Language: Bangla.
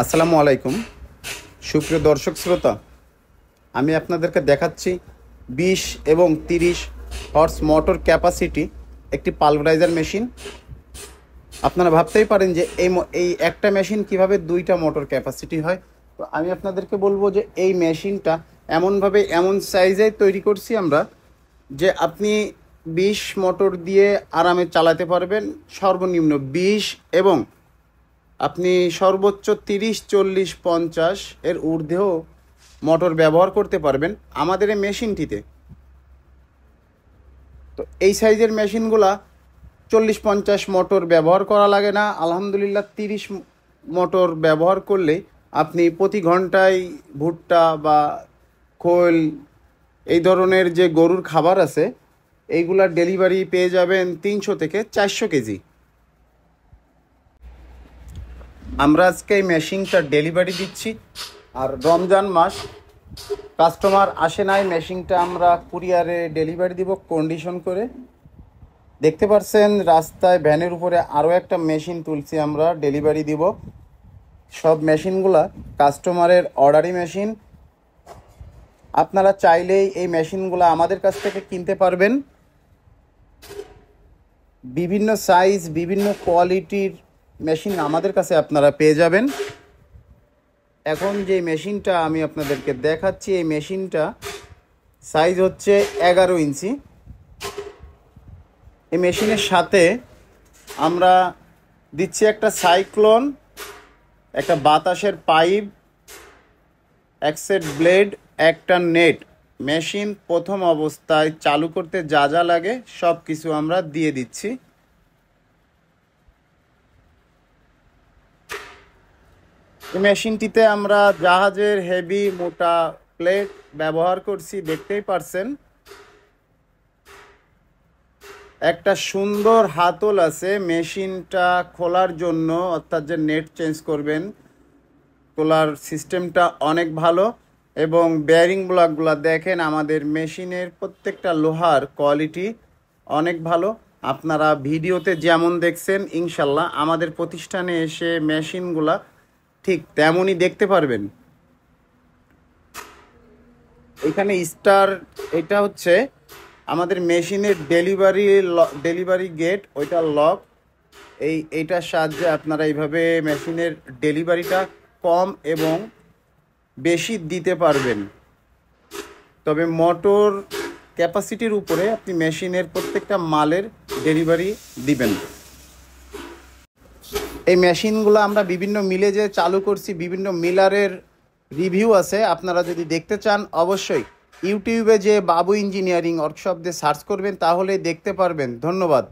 আসসালামু আলাইকুম সুপ্রিয় দর্শক শ্রোতা, আমি আপনাদেরকে দেখাচ্ছি 20 এবং 30 হর্স মোটর ক্যাপাসিটি একটি পালভারাইজার মেশিন। আপনারা ভাবতেই পারেন যে এই একটা মেশিন কিভাবে দুইটা মোটর ক্যাপাসিটি হয়। তো আমি আপনাদেরকে বলবো যে এই মেশিনটা এমনভাবে এমন সাইজে তৈরি করছি আমরা যে আপনি 20 মোটর দিয়ে আরামে চালাতে পারবেন, সর্বনিম্ন 20 এবং আপনি সর্বোচ্চ 30, 40, 50 এর ঊর্ধ্বেও মোটর ব্যবহার করতে পারবেন আমাদের এই মেশিনটিতে। তো এই সাইজের মেশিনগুলা 40-50 মোটর ব্যবহার করা লাগে না। আলহামদুলিল্লাহ 30 মোটর ব্যবহার করলে আপনি প্রতি ঘন্টায় ভুট্টা বা খোল এই ধরনের যে গরুর খাবার আছে এইগুলার ডেলিভারি পেয়ে যাবেন 300 থেকে 400 কেজি। আমরা আজকে এই মেশিনটা ডেলিভারি দিচ্ছি, আর রমজান মাস কাস্টমার আসে নাই, মেশিনটা আমরা কুরিয়ারে ডেলিভারি দিব কন্ডিশন করে। দেখতে পাচ্ছেন রাস্তায় ভ্যানের উপরে আরও একটা মেশিন তুলছি, আমরা ডেলিভারি দিব। সব মেশিনগুলা কাস্টমারের অর্ডারি মেশিন। আপনারা চাইলেই এই মেশিনগুলো আমাদের কাছ থেকে কিনতে পারবেন। বিভিন্ন সাইজ বিভিন্ন কোয়ালিটির মেশিন আমাদের কাছে আপনারা পেয়ে যাবেন। এখন যে মেশিনটা আমি আপনাদেরকে দেখাচ্ছি এই মেশিনটা সাইজ হচ্ছে 11 ইঞ্চি। এই মেশিনের সাথে আমরা দিচ্ছি একটা সাইক্লোন, একটা বাতাসের পাইপ, এক সেট ব্লেড, একটা নেট। মেশিন প্রথম অবস্থায় চালু করতে যা যা লাগে সব কিছু আমরা দিয়ে দিচ্ছি। এই মেশিনটিতে আমরা জাহাজের হেভি মোটা প্লেট ব্যবহার করছি, দেখতেই পারছেন। একটা সুন্দর হাতল আছে মেশিনটা খোলার জন্য, অর্থাৎ যে নেট চেঞ্জ করবেন খোলার সিস্টেমটা অনেক ভালো। এবং বেয়ারিং ব্লকগুলো দেখেন, আমাদের মেশিনের প্রত্যেকটা লোহার কোয়ালিটি অনেক ভালো। আপনারা ভিডিওতে যেমন দেখছেন ইনশাল্লাহ আমাদের প্রতিষ্ঠানে এসে মেশিনগুলা ঠিক তেমনই দেখতে পারবেন। এখানে স্টার, এটা হচ্ছে আমাদের মেশিনের ডেলিভারি গেট, ওইটা লক। এইটার সাহায্যে আপনারা এইভাবে মেশিনের ডেলিভারিটা কম এবং বেশি দিতে পারবেন। তবে মোটর ক্যাপাসিটির উপরে আপনি মেশিনের প্রত্যেকটা মালের ডেলিভারি দিবেন। এই মেশিনগুলো আমরা বিভিন্ন মিলে যে চালু করছি, বিভিন্ন মিলারের রিভিউ আছে। আপনারা যদি দেখতে চান অবশ্যই ইউটিউবে যে বাবু ইঞ্জিনিয়ারিং ওয়ার্কশপ দিয়ে সার্চ করবেন, তাহলে দেখতে পারবেন। ধন্যবাদ।